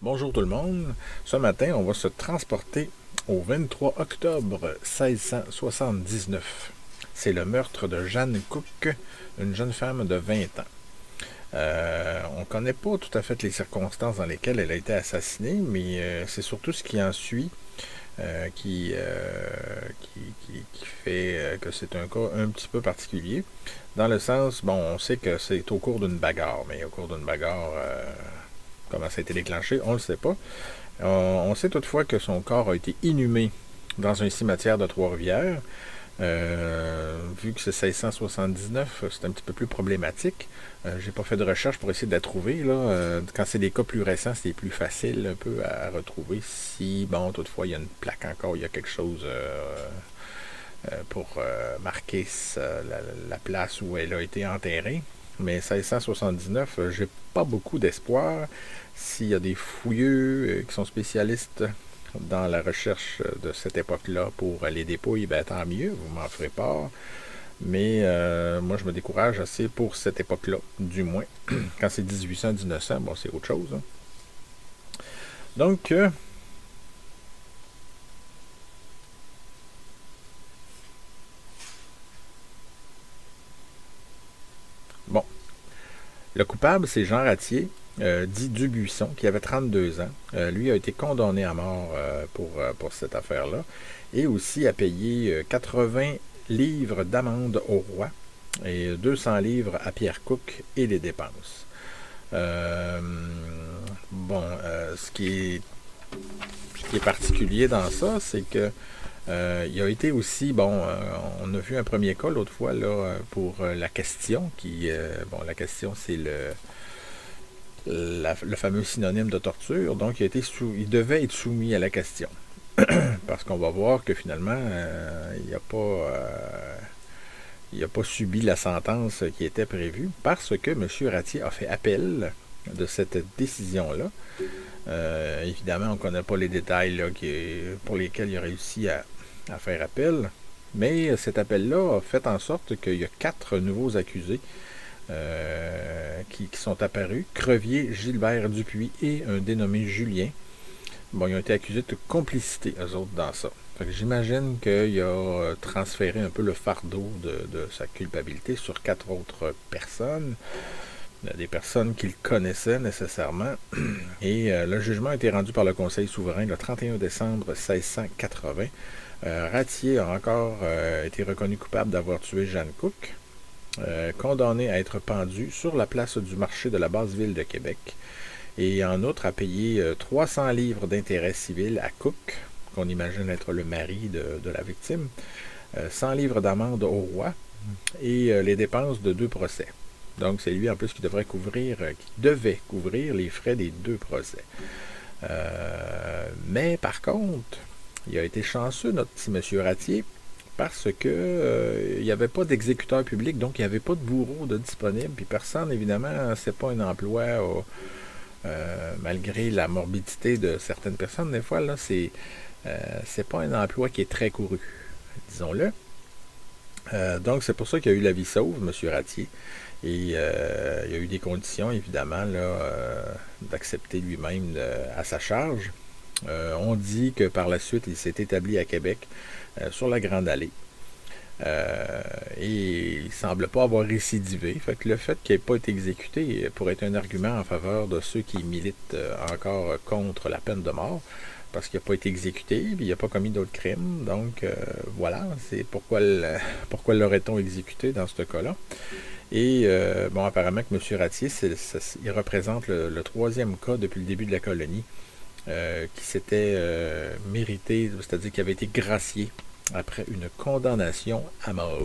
Bonjour tout le monde, ce matin on va se transporter au 23 octobre 1679. C'est le meurtre de Jeanne Cook, une jeune femme de 20 ans. On ne connaît pas tout à fait les circonstances dans lesquelles elle a été assassinée, mais c'est surtout ce qui en suit qui fait que c'est un cas un petit peu particulier. Dans le sens, bon, on sait que c'est au cours d'une bagarre, mais au cours d'une bagarre... comment ça a été déclenché, on ne le sait pas. On sait toutefois que son corps a été inhumé dans un cimetière de Trois-Rivières. Vu que c'est 1679, c'est un petit peu plus problématique. J'ai pas fait de recherche pour essayer de la trouver. Là. Quand c'est des cas plus récents, c'est plus facile un peu à retrouver. Si, bon, toutefois, il y a une plaque encore, il y a quelque chose pour marquer la place où elle a été enterrée. Mais 1679, j'ai pas beaucoup d'espoir. S'il y a des fouilleux qui sont spécialistes dans la recherche de cette époque-là pour les dépouilles, ben tant mieux, vous m'en ferez part. Mais moi, je me décourage assez pour cette époque-là, du moins. Quand c'est 1800-1900, bon, c'est autre chose. Hein. Donc, bon, le coupable, c'est Jean Ratier, dit Dubuisson, qui avait 32 ans. Lui a été condamné à mort pour cette affaire-là, et aussi a payé 80 livres d'amende au roi et 200 livres à Pierre Cook et les dépenses. Ce qui est particulier dans ça, c'est que il a été aussi, bon, on a vu un premier cas l'autre fois là, pour la question, la question c'est le fameux synonyme de torture, donc il devait être soumis à la question. Parce qu'on va voir que finalement, il n'a pas subi la sentence qui était prévue, parce que M. Ratier a fait appel de cette décision-là. Évidemment, on ne connaît pas les détails là, pour lesquels il a réussi à faire appel, mais cet appel-là a fait en sorte qu'il y a 4 nouveaux accusés qui sont apparus, Crevier, Gilbert Dupuis et un dénommé Julien. Bon, ils ont été accusés de complicité, eux autres, dans ça. J'imagine qu'il a transféré un peu le fardeau de sa culpabilité sur 4 autres personnes, des personnes qu'il connaissait nécessairement. Et le jugement a été rendu par le Conseil souverain le 31 décembre 1680. Ratier a encore été reconnu coupable d'avoir tué Jeanne Cook, condamné à être pendu sur la place du marché de la basse ville de Québec, et en outre a payé 300 livres d'intérêt civil à Cook, qu'on imagine être le mari de la victime, 100 livres d'amende au roi, et les dépenses de 2 procès. Donc c'est lui en plus qui devait couvrir les frais des 2 procès. Mais par contre, il a été chanceux, notre petit monsieur Ratier, parce que il n'y avait pas d'exécuteur public, donc il n'y avait pas de bourreau de disponible, puis personne, évidemment, c'est pas un emploi, malgré la morbidité de certaines personnes, des fois, là, c'est pas un emploi qui est très couru, disons-le. Donc c'est pour ça qu'il y a eu la vie sauve, M. Ratier, et il y a eu des conditions, évidemment, d'accepter lui-même à sa charge. On dit que par la suite, il s'est établi à Québec, sur la Grande Allée. Et il ne semble pas avoir récidivé. Fait que le fait qu'il n'ait pas été exécuté pourrait être un argument en faveur de ceux qui militent encore contre la peine de mort, parce qu'il n'a pas été exécuté, puis il n'a pas commis d'autres crimes. Donc voilà, c'est pourquoi l'aurait-on exécuté dans ce cas-là. Et bon, apparemment que M. Ratier, il représente le 3e cas depuis le début de la colonie qui s'était mérité, c'est-à-dire qui avait été gracié après une condamnation à mort.